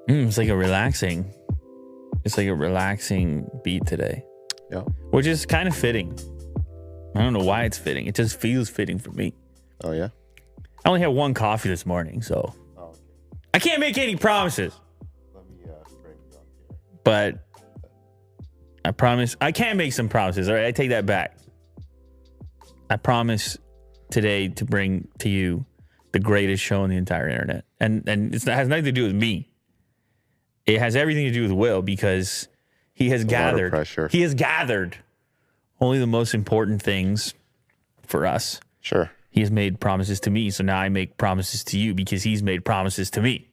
It's like a relaxing. It's like a relaxing beat today. Yeah. Which is kind of fitting. I don't know why it's fitting. It just feels fitting for me. Oh, yeah? I only had one coffee this morning, so Okay. I can't make any promises. Let me bring it up here. But I promise I can make some promises. All right, I take that back. I promise today to bring to you the greatest show on the entire internet. And it has nothing to do with me. It has everything to do with Will, because he has gathered. Pressure. He has gathered only the most important things for us. Sure. He has made promises to me, so now I make promises to you because he's made promises to me.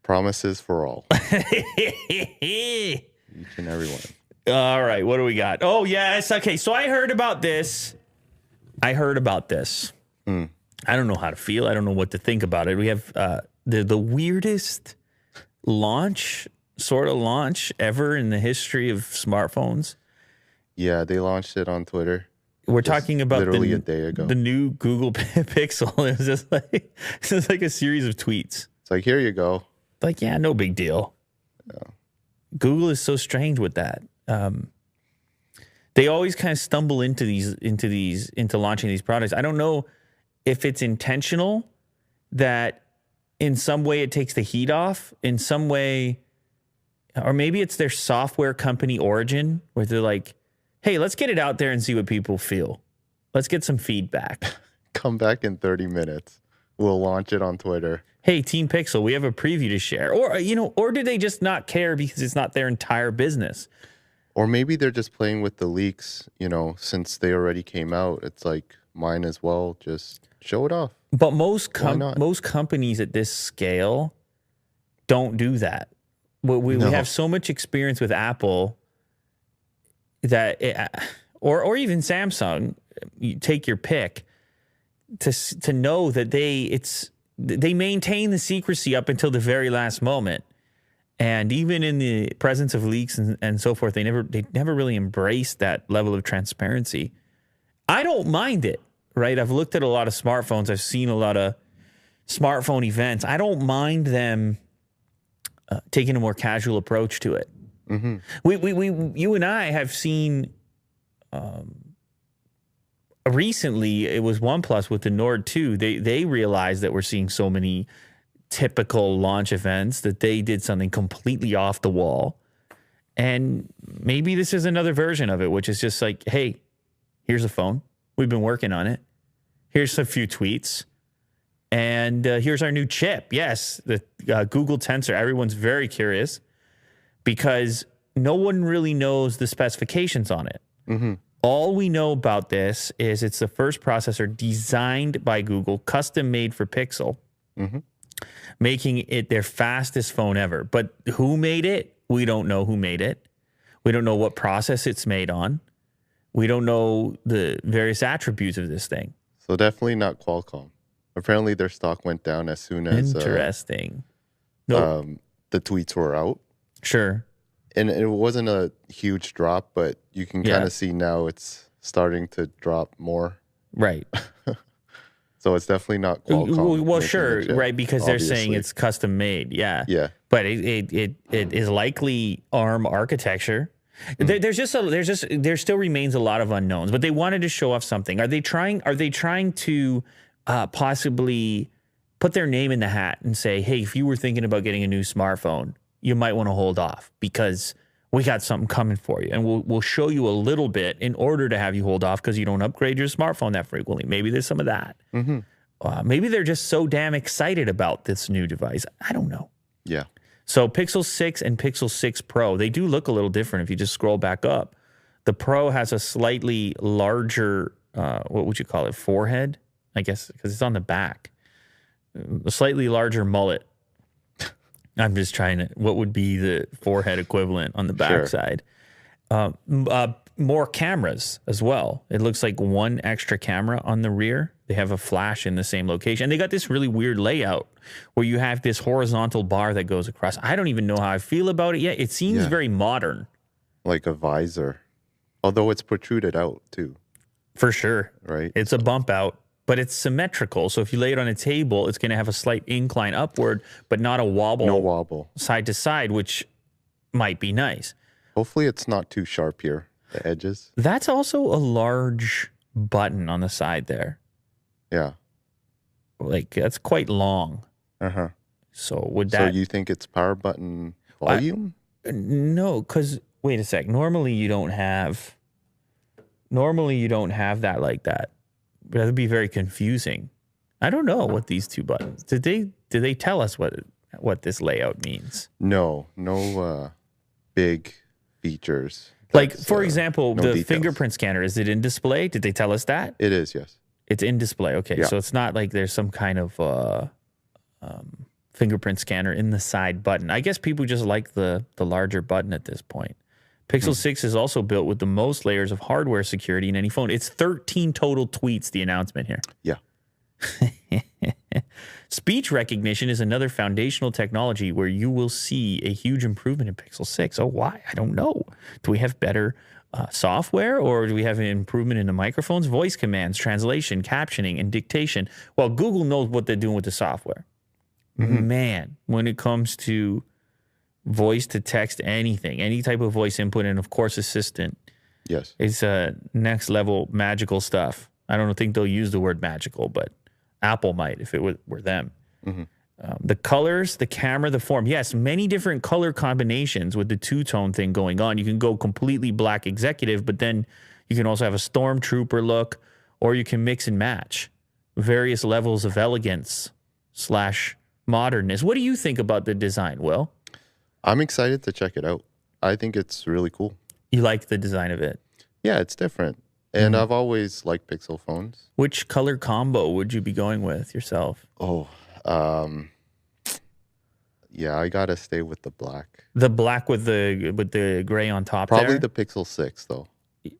Promises for all. Each and every one. All right, what do we got? Oh, yes. Okay, so I heard about this. I don't know how to feel. I don't know what to think about it. We have the weirdest launch ever in the history of smartphones. Yeah, they launched it on Twitter. We're talking about literally a day ago. The new Google Pixel. It was just like a series of tweets. It's like, here you go. Like, yeah, no big deal. Yeah. Google is so strange with that. They always kind of stumble into launching these products. I don't know if it's intentional that in some way it takes the heat off, in some way, or maybe it's their software company origin where they're like, hey, let's get it out there and see what people feel. Let's get some feedback. Come back in 30 minutes. We'll launch it on Twitter. Hey, Team Pixel, we have a preview to share. Or do they just not care because it's not their entire business? Or maybe they're just playing with the leaks, since they already came out. It's like, mine as well. Just show it off. But most companies at this scale don't do that. We have so much experience with Apple that, or even Samsung, you take your pick, to know that they maintain the secrecy up until the very last moment. And even in the presence of leaks and so forth, they never really embraced that level of transparency. I don't mind it, right? I've looked at a lot of smartphones. I've seen a lot of smartphone events. I don't mind them taking a more casual approach to it. Mm-hmm. You and I have seen recently, it was OnePlus with the Nord 2. They realized that we're seeing so many typical launch events that they did something completely off the wall. And maybe this is another version of it, which is just like, hey, here's a phone. We've been working on it. Here's a few tweets. And here's our new chip. Yes, the Google Tensor. Everyone's very curious because no one really knows the specifications on it. Mm-hmm. All we know about this is it's the first processor designed by Google, custom made for Pixel, making it their fastest phone ever. But who made it? We don't know who made it. We don't know what process it's made on. We don't know the various attributes of this thing. So definitely not Qualcomm. Apparently their stock went down as soon as interesting. The tweets were out. Sure. And it wasn't a huge drop, but you can kind of see now it's starting to drop more. Right. So it's definitely not Qualcomm. Well, sure, right, because they're saying it's custom made. Yeah. Yeah. But it is likely ARM architecture. There still remains a lot of unknowns, but they wanted to show off something. Are they trying to possibly put their name in the hat and say, hey, if you were thinking about getting a new smartphone, you might want to hold off because we got something coming for you. And we'll show you a little bit in order to have you hold off because you don't upgrade your smartphone that frequently. Maybe there's some of that. Mm-hmm. Maybe they're just so damn excited about this new device. I don't know. Yeah. So Pixel 6 and Pixel 6 Pro, they do look a little different if you just scroll back up. The Pro has a slightly larger, what would you call it, forehead? I guess because it's on the back. A slightly larger mullet. I'm just trying to, what would be the forehead equivalent on the back side? More cameras as well. It looks like one extra camera on the rear. They have a flash in the same location. And they got this really weird layout where you have this horizontal bar that goes across. I don't even know how I feel about it yet. It seems very modern. Like a visor. Although it's protruded out too. For sure. Right. It's a bump out. but it's symmetrical. So if you lay it on a table, it's going to have a slight incline upward, but not a wobble, No wobble. side to side, which might be nice. Hopefully it's not too sharp here, the edges. That's also a large button on the side there. Yeah. Like, that's quite long. Uh-huh. So would that... So you think it's power button volume? No, because, wait a sec. Normally you don't have that like that. That would be very confusing. I don't know what these two buttons... Did they tell us what this layout means? No big features. Like, for example, no the details. fingerprint scanner, is it in display? Did they tell us that? It is, yes. It's in display. Okay, Yeah. so it's not like there's some kind of fingerprint scanner in the side button. I guess people just like the larger button at this point. Pixel 6 is also built with the most layers of hardware security in any phone. It's 13 total tweets, the announcement here. Yeah. Speech recognition is another foundational technology where you will see a huge improvement in Pixel 6. Oh, why? I don't know. Do we have better software, or do we have an improvement in the microphones, voice commands, translation, captioning, and dictation? Well, Google knows what they're doing with the software. Man, when it comes to voice to text, anything, any type of voice input, and of course, assistant, Yes. it's next level magical stuff. I don't think they'll use the word magical, but Apple might if it were them. The colors, the camera, the form. Yes, many different color combinations with the two-tone thing going on. You can go completely black executive, but then you can also have a stormtrooper look, or you can mix and match various levels of elegance / modernness. What do you think about the design, Will? I'm excited to check it out. I think it's really cool. You like the design of it? Yeah, it's different. And I've always liked Pixel phones. Which color combo would you be going with yourself? Oh, yeah, I gotta stay with the black. The black with the gray on top. Probably there? the Pixel 6 though,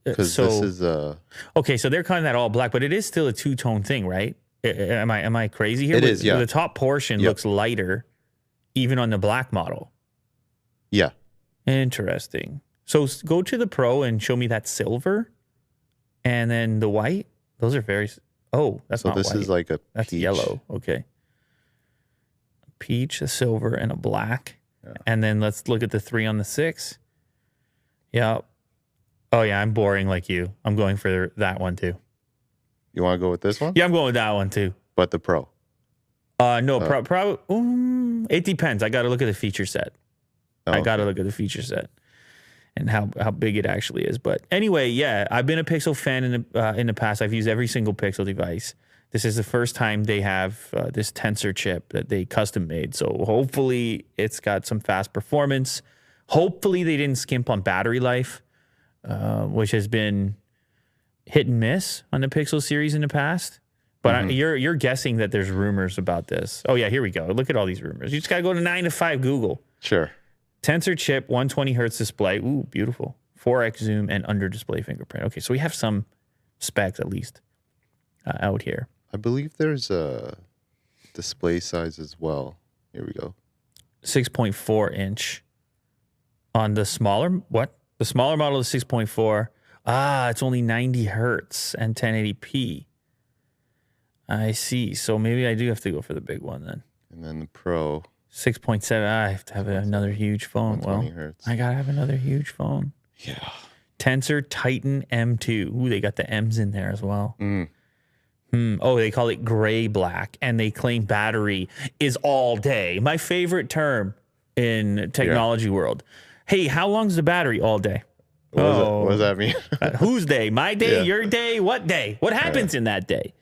because So- this is Okay, so they're kind of that all black, but it is still a two-tone thing, right? Am I crazy here? It is, yeah. The top portion Yep. looks lighter, even on the black model. yeah. Interesting. So go to the Pro and show me that silver, and then the white. Those are very. Oh, that's So not this white. is like a That's peach. yellow. Okay. Peach, a silver, and a black. Yeah. And then let's look at the 3 on the 6. Yeah. Oh, yeah, I'm boring like you. I'm going for that one too. You want to go with this one? Yeah, I'm going with that one too. But the Pro. No, it depends. I got to look at the feature set. Oh, I got to okay. look at the feature set and how big it actually is. But anyway, yeah, I've been a Pixel fan in the past. I've used every single Pixel device. This is the first time they have this Tensor chip that they custom made. So hopefully it's got some fast performance. Hopefully they didn't skimp on battery life, which has been hit and miss on the Pixel series in the past. But you're guessing that there's rumors about this. Oh, yeah, here we go. Look at all these rumors. You just got to go to 9 to 5 Google. Sure. Tensor chip, 120 hertz display. Ooh, beautiful. 4x zoom and under display fingerprint. Okay, so we have some specs at least out here. I believe there's a display size as well. Here we go. 6.4 inch on the smaller. What? The smaller model is 6.4. Ah, it's only 90 hertz and 1080p. I see. So maybe I do have to go for the big one then. And then the Pro. 6.7. I have to have another huge phone. Well, 120 hertz. I got to have another huge phone. Yeah. Tensor Titan M2. Ooh, they got the M's in there as well. Oh, they call it gray black, and they claim battery is all day. My favorite term in technology world. Hey, how long's the battery? All day. What does that mean? Whose day? My day? Yeah. Your day? What day? What happens in that day?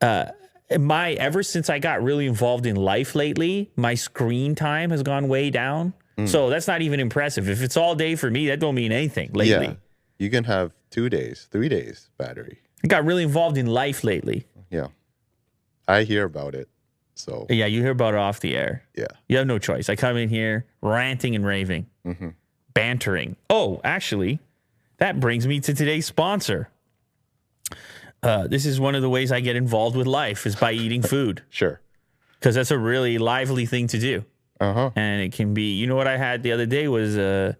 Ever since I got really involved in life lately, my screen time has gone way down. So that's not even impressive. If it's all day for me, that don't mean anything lately. Yeah. You can have 2 days, 3 days battery. I got really involved in life lately. Yeah. I hear about it. So, Yeah, you hear about it off the air. yeah. You have no choice. I come in here ranting and raving, bantering. Oh, actually, that brings me to today's sponsor. This is one of the ways I get involved with life is by eating food, Sure. because that's a really lively thing to do. Uh-huh. And it can be, you know what I had the other day was I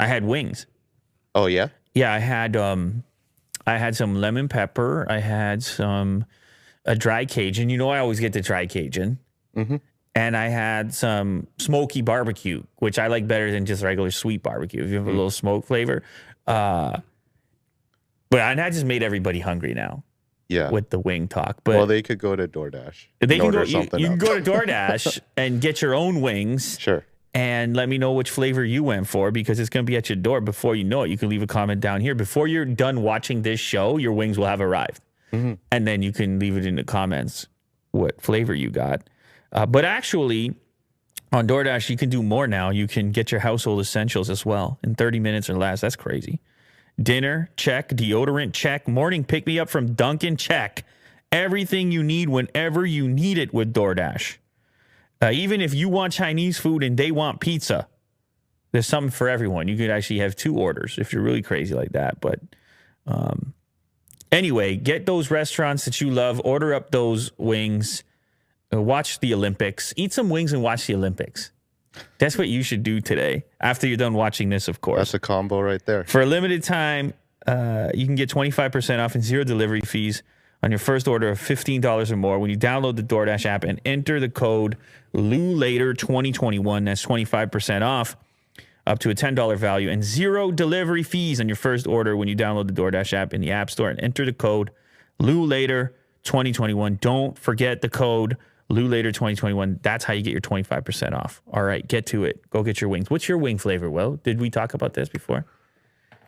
had wings. Oh, yeah? Yeah, I had some lemon pepper. I had some a dry Cajun. You know, I always get the dry Cajun. Mm-hmm. And I had some smoky barbecue, which I like better than just regular sweet barbecue. If you have a little smoke flavor. But that just made everybody hungry now. Yeah. With the wing talk. But well, they could go to DoorDash. They can go. You can go to DoorDash and get your own wings. Sure. And let me know which flavor you went for, because it's going to be at your door before you know it. You can leave a comment down here. Before you're done watching this show, your wings will have arrived. Mm-hmm. And then you can leave it in the comments what flavor you got. But actually, on DoorDash, you can do more now. You can get your household essentials as well in 30 minutes or less. That's crazy. Dinner, check. Deodorant, check. Morning pick-me-up from Dunkin', check. Everything you need whenever you need it with DoorDash. Even if you want Chinese food and they want pizza, there's something for everyone. You could actually have 2 orders if you're really crazy like that. But anyway, get those restaurants that you love. Order up those wings. Watch the Olympics. Eat some wings and watch the Olympics. That's what you should do today after you're done watching this, of course. That's a combo right there. For a limited time, you can get 25% off and 0 delivery fees on your first order of $15 or more when you download the DoorDash app and enter the code LouLater2021. That's 25% off up to a $10 value and 0 delivery fees on your first order when you download the DoorDash app in the App Store and enter the code LouLater2021. Don't forget the code LouLater2021. That's how you get your 25% off. All right, get to it. Go get your wings. What's your wing flavor, Will? Did we talk about this before?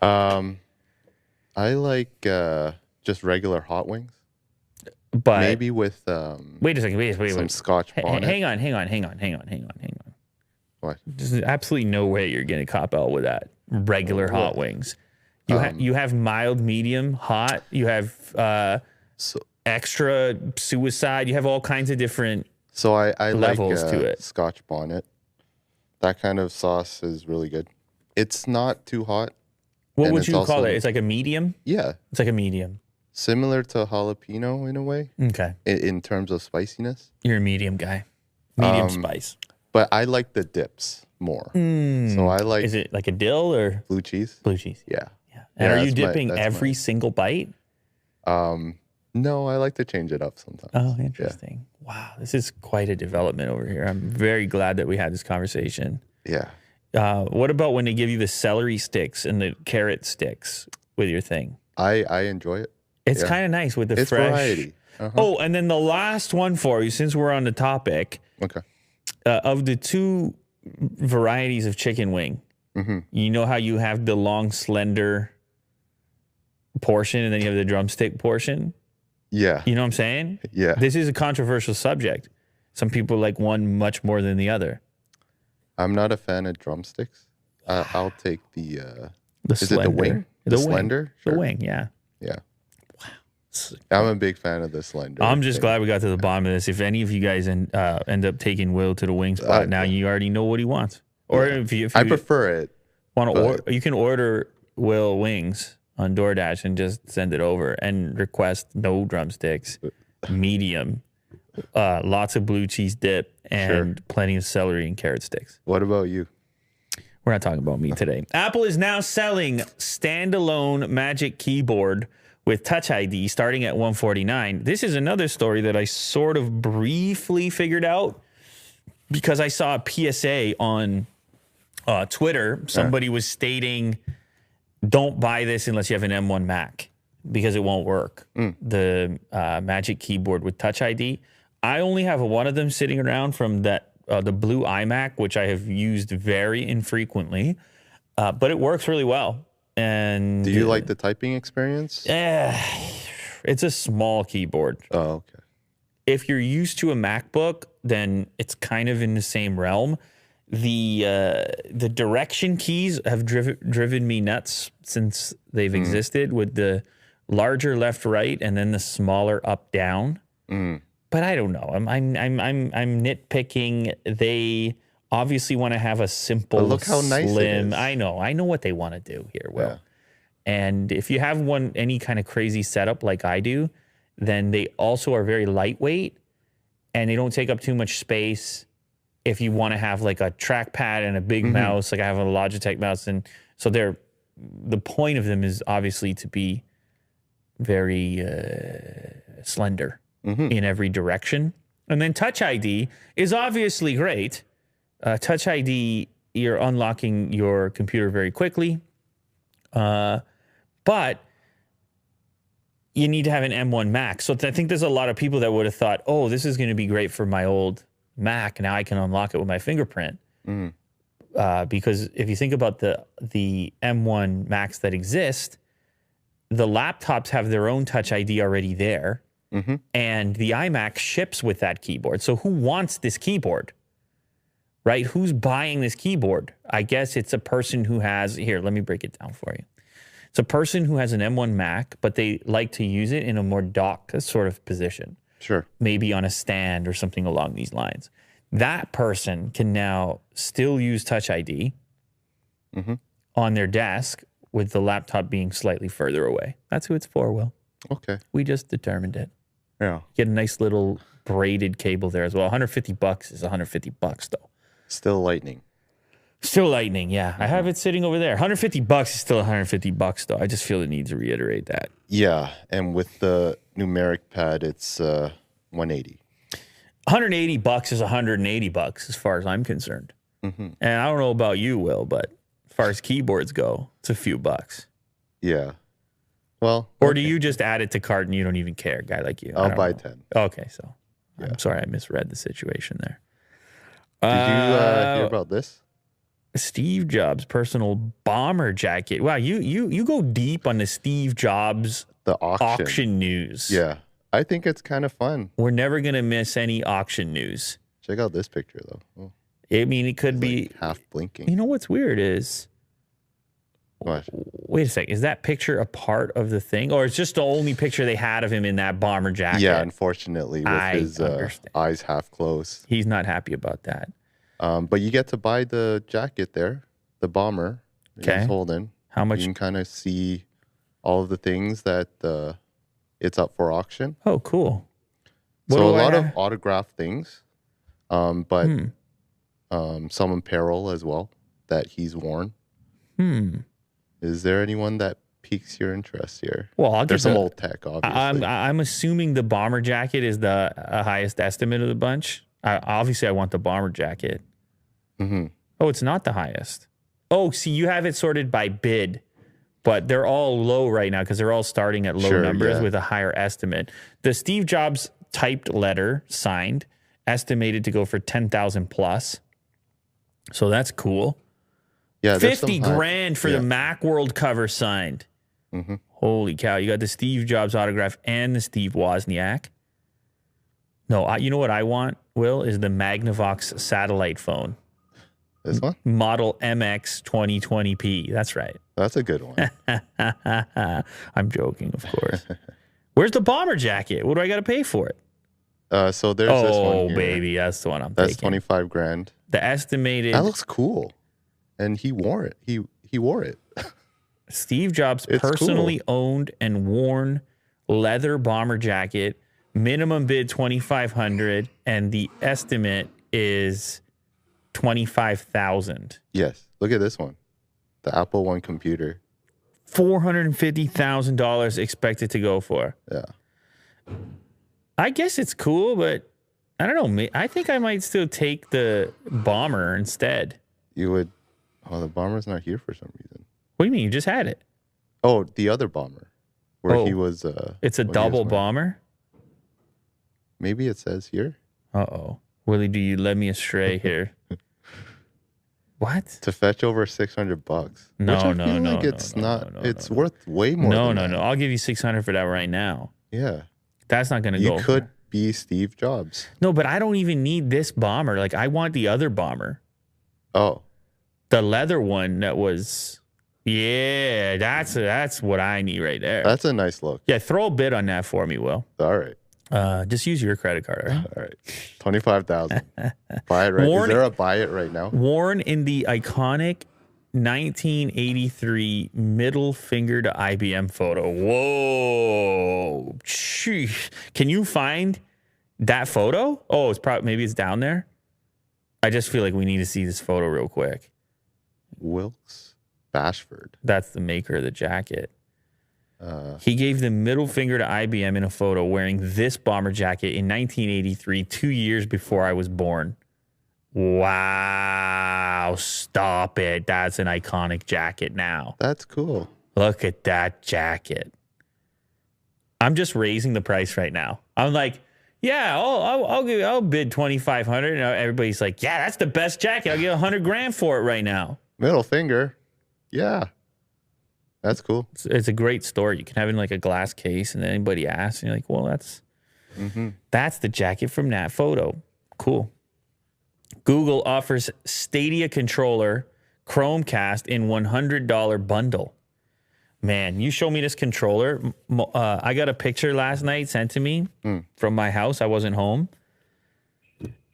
I like just regular hot wings. But maybe with wait a second, wait. some Scotch bonnet. Hang on. What? There's absolutely no way you're getting a cop out with that. Regular hot wings. You have mild, medium, hot. You have extra suicide. You have all kinds of different I levels like to it. Scotch bonnet. That kind of sauce is really good. It's not too hot. What would you call it? It's like a medium? Yeah. It's like a medium. Similar to jalapeno in a way. Okay. In terms of spiciness. You're a medium guy. Medium spice. But I like the dips more. So I like... Is it like a dill or? Blue cheese. Blue cheese. Yeah. And are you dipping every single bite? No, I like to change it up sometimes. Oh, interesting. Yeah. Wow. This is quite a development over here. I'm very glad that we had this conversation. Yeah. What about when they give you the celery sticks and the carrot sticks with your thing? I enjoy it. It's kind of nice with the it's fresh variety. Oh, and then the last one for you, since we're on the topic. Okay. Of the 2 varieties of chicken wing, you know how you have the long, slender portion and then you have the drumstick portion? Yeah. You know what I'm saying? Yeah. This is a controversial subject. Some people like one much more than the other. I'm not a fan of drumsticks. I'll take the is slender. it the wing? The slender? Sure. The wing, yeah. Yeah. I'm a big fan of the slender. I'm just glad we got to the bottom of this. If any of you guys end up taking Will to the wing spot, now you already know what he wants. Or if you I prefer it. You can order Will wings on DoorDash and just send it over and request no drumsticks, medium, lots of blue cheese dip, and plenty of celery and carrot sticks. What about you? We're not talking about me today. Apple is now selling standalone Magic Keyboard with Touch ID starting at $149. This is another story that I sort of briefly figured out because I saw a PSA on Twitter. Somebody was stating, don't buy this unless you have an M1 Mac because it won't work. The Magic Keyboard with Touch ID. I only have one of them sitting around from that the blue iMac, which I have used very infrequently, but it works really well. And do you like the typing experience? Yeah, it's a small keyboard. Oh, okay. If you're used to a MacBook, then it's kind of in the same realm. The direction keys have driven me nuts since they've existed, with the larger left right and then the smaller up down. But I don't know. I'm nitpicking. They obviously want to have a simple, look how nice slim. it is. I know what they want to do here, Will. Yeah. And if you have any kind of crazy setup like I do, then they also are very lightweight and they don't take up too much space. If you want to have like a trackpad and a big mouse, like I have a Logitech mouse, and so the point of them is obviously to be very slender. in every direction. And then Touch ID is obviously great. Touch ID, you're unlocking your computer very quickly. But you need to have an M1 Mac. So I think there's a lot of people that would have thought, oh, this is going to be great for my old Mac. Now I can unlock it with my fingerprint. Because if you think about the M1 Macs that exist, the laptops have their own Touch ID already there. And the iMac ships with that keyboard. So who wants this keyboard? Right? Who's buying this keyboard? I guess it's a person who has... Here, let me break it down for you. It's a person who has an M1 Mac, but they like to use it in a more dock sort of position. Sure. Maybe on a stand or something along these lines. That person can now still use Touch ID on their desk with the laptop being slightly further away. That's who it's for, Will. Okay. We just determined it. Yeah. Get a nice little braided cable there as well. $150 is $150 though. Still lightning. Still lightning, yeah. I have it sitting over there. $150 is still $150 though. I just feel the need to reiterate that. Yeah, and with the numeric pad, it's 180. $180 is $180 as far as I'm concerned. And I don't know about you, Will, but as far as keyboards go, it's a few bucks. Yeah. Well, or do you just add it to cart and you don't even care, guy like you? I'll buy 10. Okay, so Yeah. I'm sorry I misread the situation there. Did you hear about this? Steve Jobs' personal bomber jacket. Wow, you go deep on the Steve Jobs The auction news. Yeah. I think it's kind of fun. We're never going to miss any auction news. Check out this picture, though. Oh, I mean, it could it's be... like half blinking. You know what's weird is... What? Wait a sec. Is that picture a part of the thing? Or it's just the only picture they had of him in that bomber jacket? Yeah, unfortunately, with his eyes half closed. He's not happy about that. But you get to buy the jacket there, the bomber he's holding. How much? You can kind of see all of the things that it's up for auction. Oh, cool. So a lot of autographed things, but some apparel as well that he's worn. Is there anyone that piques your interest here? Well, there's some old tech, obviously. I'm assuming the bomber jacket is the highest estimate of the bunch. Obviously, I want the bomber jacket. Oh, it's not the highest. Oh, see, you have it sorted by bid, but they're all low right now because they're all starting at low numbers with a higher estimate. The Steve Jobs typed letter signed, estimated to go for 10,000 plus. So that's cool. Yeah, 50 grand for the Macworld cover signed. Holy cow. You got the Steve Jobs autograph and the Steve Wozniak. No, you know what I want, Will, is the Magnavox satellite phone. This one? Model MX 2020p. That's right. That's a good one. I'm joking, of course. Where's the bomber jacket? What do I got to pay for it? So there's this one here. Oh, baby. That's the one I'm That's taking. 25 grand. The estimated... That looks cool. And he wore it. He wore it. Steve Jobs personally owned and worn leather bomber jacket. Minimum bid 2,500 and the estimate is 25,000. Yes. Look at this one. The Apple One computer. $450,000 expected to go for. Yeah. I guess it's cool, but I don't know. I think I might still take the bomber instead. You would... Oh, the bomber's not here for some reason. What do you mean? You just had it. Oh, the other bomber. Where he was... it's a double bomber? Maybe it says here. Uh-oh. Willie, do you led me astray here? What? To fetch over $600. No, It's worth way more than that. No. I'll give you 600 for that right now. Yeah. That's not going to go. You could be Steve Jobs. No, but I don't even need this bomber. Like, I want the other bomber. Oh. The leather one that was... Yeah, that's what I need right there. That's a nice look. Yeah, throw a bid on that for me, Will. All right. Just use your credit card, all right? All right. 25,000. Buy it right. Is there a buy it right now? Worn in the iconic 1983 middle finger to IBM photo. Whoa. Sheesh. Can you find that photo? Oh, maybe it's down there. I just feel like we need to see this photo real quick. Wilkes Bashford. That's the maker of the jacket. He gave the middle finger to IBM in a photo wearing this bomber jacket in 1983, 2 years before I was born. Wow, stop it. That's an iconic jacket now. That's cool. Look at that jacket. I'm just raising the price right now. I'm like, yeah, I'll bid $2,500. And everybody's like, yeah, that's the best jacket. I'll get $100,000 for it right now. Middle finger. Yeah. That's cool. It's a great story. You can have it in like a glass case, and anybody asks, and you're like, well, that's the jacket from that photo. Cool. Google offers Stadia controller Chromecast in $100 bundle. Man, you show me this controller. I got a picture last night sent to me from my house. I wasn't home.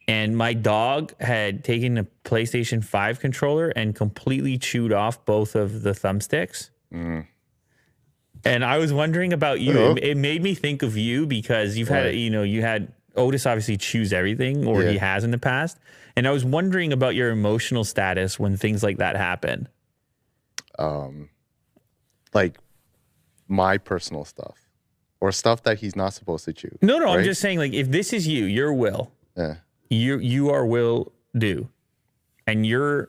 And my dog had taken the PlayStation 5 controller and completely chewed off both of the thumbsticks. And I was wondering about you. It made me think of you because you've had, you had Otis obviously choose everything, or he has in the past. And I was wondering about your emotional status when things like that happen. Like my personal stuff or stuff that he's not supposed to choose. No, right? I'm just saying, like, if this is you, your will, you are will do, and you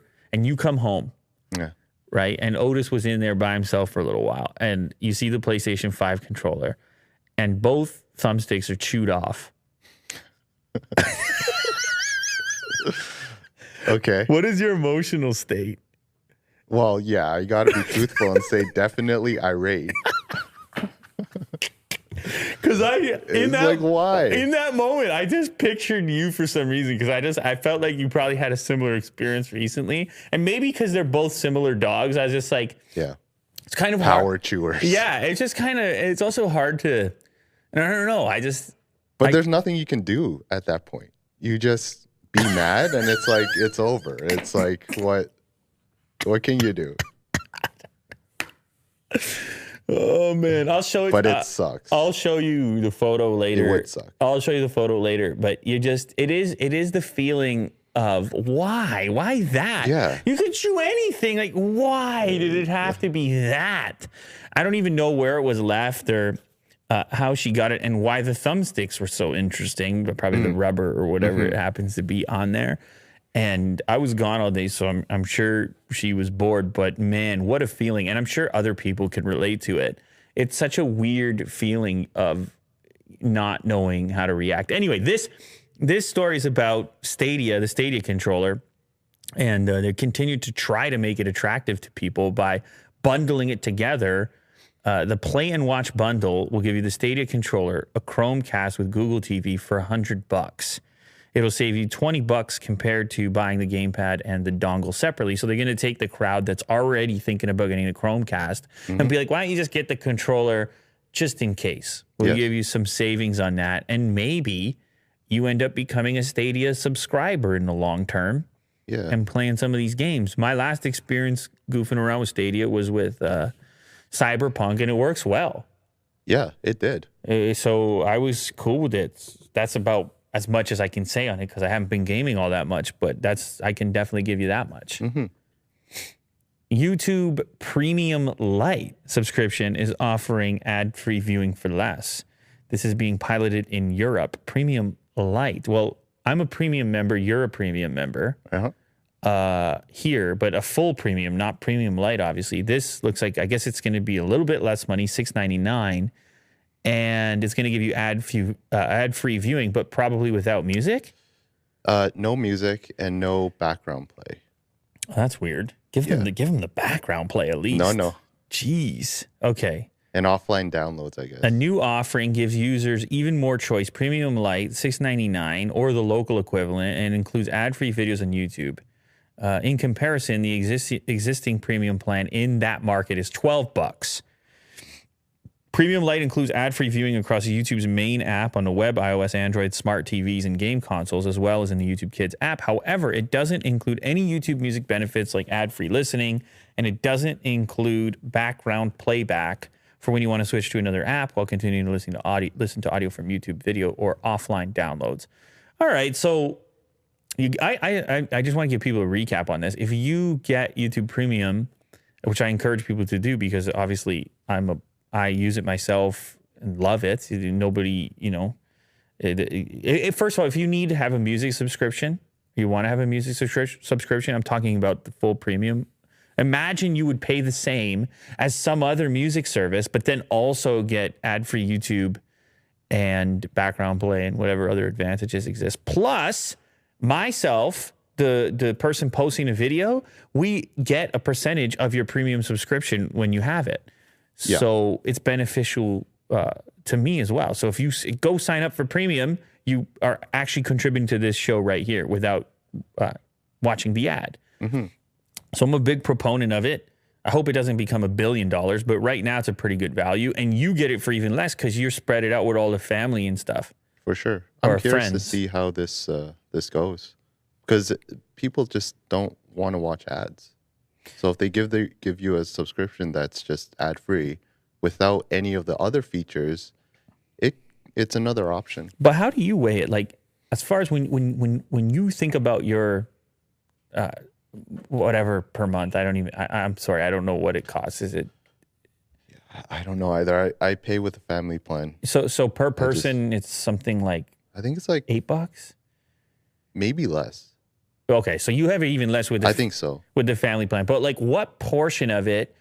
come home. Yeah. Right. And Otis was in there by himself for a little while, and you see the PlayStation 5 controller and both thumbsticks are chewed off. Okay. What is your emotional state? Well, yeah, I got to be truthful and say definitely irate. Because why? In that moment, I just pictured you for some reason, because I felt like you probably had a similar experience recently, and maybe because they're both similar dogs, I was just like, yeah, it's kind of power chewers. Yeah, it's just kind of, it's also hard to, and I don't know, but there's nothing you can do at that point. You just be mad, and it's like it's over. It's like what can you do? Oh man, I'll show it. But it sucks. I'll show you the photo later. It would suck. I'll show you the photo later. But it is the feeling of why that? Yeah. You could chew anything. Like, why did it have to be that? I don't even know where it was left or how she got it, and why the thumbsticks were so interesting. But probably the rubber or whatever it happens to be on there. And I was gone all day, so I'm sure she was bored. But man, what a feeling. And I'm sure other people can relate to it. It's such a weird feeling of not knowing how to react. Anyway, this story is about Stadia, the Stadia controller. And they continue to try to make it attractive to people by bundling it together. The Play and Watch bundle will give you the Stadia controller, a Chromecast with Google TV for $100. It'll save you $20 compared to buying the gamepad and the dongle separately. So they're going to take the crowd that's already thinking about getting a Chromecast and be like, why don't you just get the controller just in case? We'll give you some savings on that. And maybe you end up becoming a Stadia subscriber in the long term and playing some of these games. My last experience goofing around with Stadia was with Cyberpunk, and it works well. Yeah, it did. So I was cool with it. That's about as much as I can say on it, because I haven't been gaming all that much, but I can definitely give you that much. YouTube Premium Lite subscription is offering ad-free viewing for less. This is being piloted in Europe. Premium Lite. Well, I'm a premium member. You're a premium member here, but a full premium, not Premium Lite, obviously. This looks like, I guess it's going to be a little bit less money, $6.99. And it's going to give you ad-free viewing, but probably without music? No music and no background play. Oh, that's weird. Give them the background play at least. No. Jeez. Okay. And offline downloads, I guess. A new offering gives users even more choice. Premium Lite, $6.99, or the local equivalent, and includes ad-free videos on YouTube. In comparison, the existing premium plan in that market is $12. Premium Lite includes ad-free viewing across YouTube's main app on the web, iOS, Android, smart TVs, and game consoles, as well as in the YouTube Kids app. However, it doesn't include any YouTube music benefits like ad-free listening, and it doesn't include background playback for when you want to switch to another app while continuing to listen to audio from YouTube video or offline downloads. All right, so I just want to give people a recap on this. If you get YouTube Premium, which I encourage people to do because obviously I'm I use it myself and love it. Nobody, first of all, if you need to have a music subscription, you want to have a music subscription, I'm talking about the full premium. Imagine you would pay the same as some other music service, but then also get ad-free YouTube and background play and whatever other advantages exist. Plus, myself, the person posting a video, we get a percentage of your premium subscription when you have it. Yeah. So it's beneficial to me as well. So if you go sign up for premium, you are actually contributing to this show right here without watching the ad. Mm-hmm. So I'm a big proponent of it. I hope it doesn't become $1 billion, but right now it's a pretty good value, and you get it for even less because you're spread it out with all the family and stuff. For sure. I'm curious to see how this goes, because people just don't want to watch ads. So if they give you a subscription that's just ad free without any of the other features, it's another option. But how do you weigh it? Like, as far as when you think about your whatever per month, I'm sorry, I don't know what it costs. Is it? I don't know either. I pay with a family plan. So per person, it's something like, I think it's like $8, maybe less. Okay, so you have it even less with I think so with the family plan. But like, what portion of it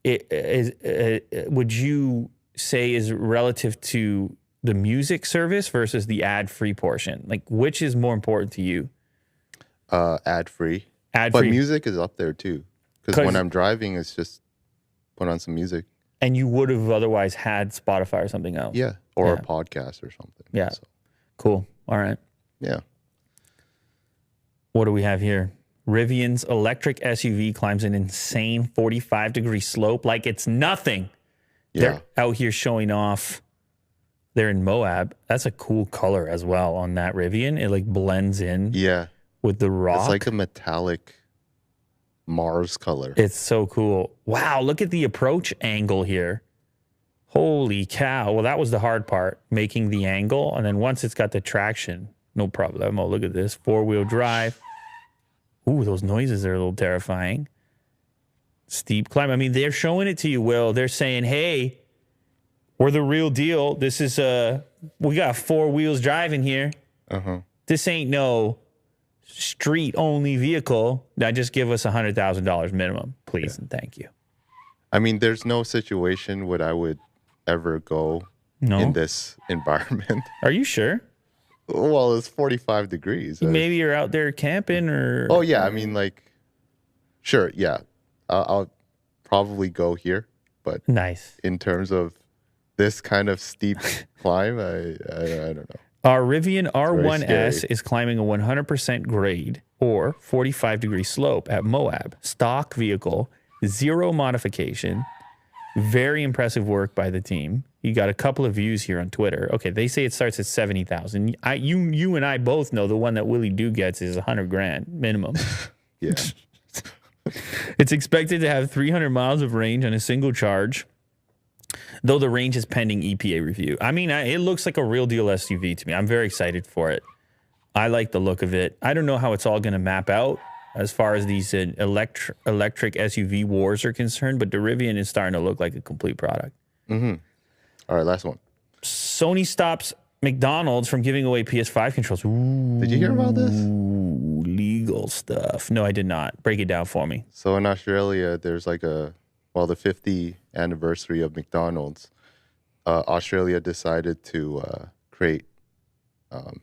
would you say is relative to the music service versus the ad-free portion? Like, which is more important to you? Ad-free. Ad-free. But music is up there too, because when I'm driving, it's just put on some music. And you would have otherwise had Spotify or something else. Yeah, or a podcast or something. Yeah, so. Cool. All right. Yeah. What do we have here? Rivian's electric SUV climbs an insane 45-degree slope like it's nothing. Yeah. They're out here showing off. They're in Moab. That's a cool color as well on that Rivian. It like blends in. Yeah. With the rock. It's like a metallic Mars color. It's so cool. Wow, look at the approach angle here. Holy cow. Well, that was the hard part, making the angle. And then once it's got the traction, no problem. Oh, look at this. 4-wheel drive. Ooh, those noises are a little terrifying. Steep climb. I mean, they're showing it to you, Will. They're saying, hey, we're the real deal. This is we got 4 wheels driving here. Uh-huh. This ain't no street-only vehicle. Now just give us $100,000 minimum, please, and thank you. I mean, there's no situation where I would ever go in this environment. Are you sure? Well, it's 45 degrees. Maybe you're out there camping or... Oh, yeah. I mean, like, sure, yeah. I'll probably go here, but nice. In terms of this kind of steep climb, I don't know. Our Rivian R1S is climbing a 100% grade or 45-degree slope at Moab. Stock vehicle, 0 modification. Very impressive work by the team. You got a couple of views here on Twitter. Okay, they say it starts at 70,000. You and I both know the one that Willie Doo gets is $100,000 minimum. Yeah. It's expected to have 300 miles of range on a single charge, though the range is pending EPA review. I mean, it looks like a real deal SUV to me. I'm very excited for it. I like the look of it. I don't know how it's all going to map out as far as these electric SUV wars are concerned, but the Rivian is starting to look like a complete product. Mm-hmm. All right, last one. Sony stops McDonald's from giving away PS5 controls. Ooh, did you hear about this? Legal stuff. No, I did not. Break it down for me. So in Australia, there's like the 50th anniversary of McDonald's. Australia decided to create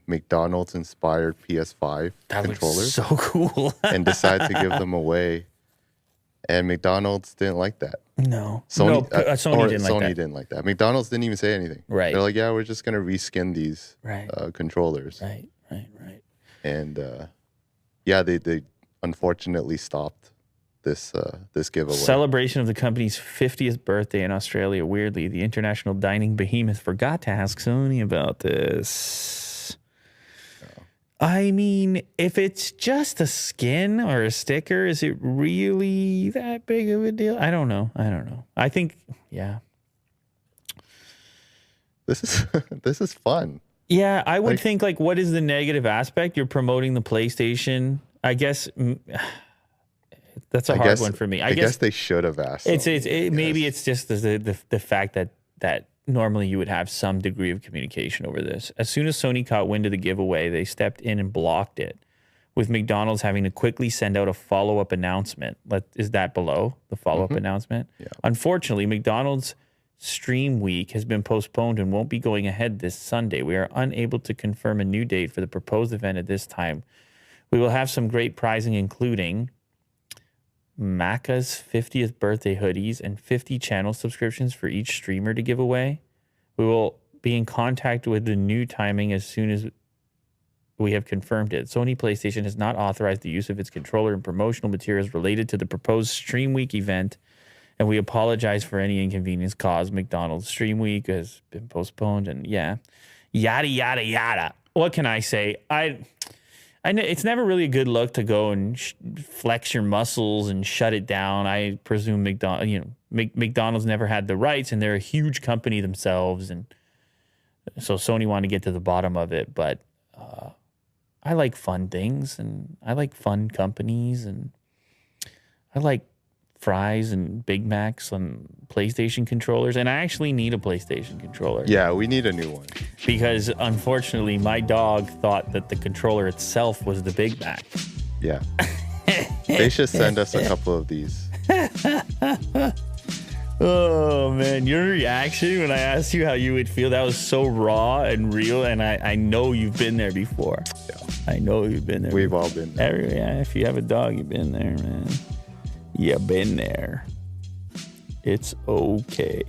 McDonald's-inspired PS5 controllers. So cool. And decide to give them away. And McDonald's didn't like that. No. Sony Sony didn't like that. McDonald's didn't even say anything. Right. They're like, yeah, we're just going to reskin these controllers. Right. And they unfortunately stopped this giveaway. Celebration of the company's 50th birthday in Australia. Weirdly, the international dining behemoth forgot to ask Sony about this. I mean, if it's just a skin or a sticker, is it really that big of a deal? I don't know. I think, yeah. This is fun. Yeah, I would think, like, what is the negative aspect? You're promoting the PlayStation. I guess That's a hard one for me. I guess they should have asked. Maybe it's just the fact that normally you would have some degree of communication over this. As soon as Sony caught wind of the giveaway, they stepped in and blocked it, with McDonald's having to quickly send out a follow-up announcement. Is that below the follow-up announcement? Yeah. Unfortunately, McDonald's Stream Week has been postponed and won't be going ahead this Sunday. We are unable to confirm a new date for the proposed event at this time. We will have some great prizing, including Macca's 50th birthday hoodies and 50 channel subscriptions for each streamer to give away. We will be in contact with the new timing as soon as we have confirmed it. Sony PlayStation has not authorized the use of its controller and promotional materials related to the proposed Stream Week event, and we apologize for any inconvenience caused. McDonald's Stream Week has been postponed, and yada, yada, yada. What can I say? I know it's never really a good look to go and flex your muscles and shut it down. I presume McDonald's never had the rights, and they're a huge company themselves, and so Sony wanted to get to the bottom of it. But I like fun things, and I like fun companies, and I like fries and Big Macs on PlayStation controllers, and I actually need a PlayStation controller. Yeah, we need a new one. Because unfortunately, my dog thought that the controller itself was the Big Mac. Yeah. They should send us a couple of these. Oh, man. Your reaction when I asked you how you would feel, that was so raw and real, and I know you've been there before. Yeah. I know you've been there. We've all been there. If you have a dog, you've been there, man. You've been there. It's okay.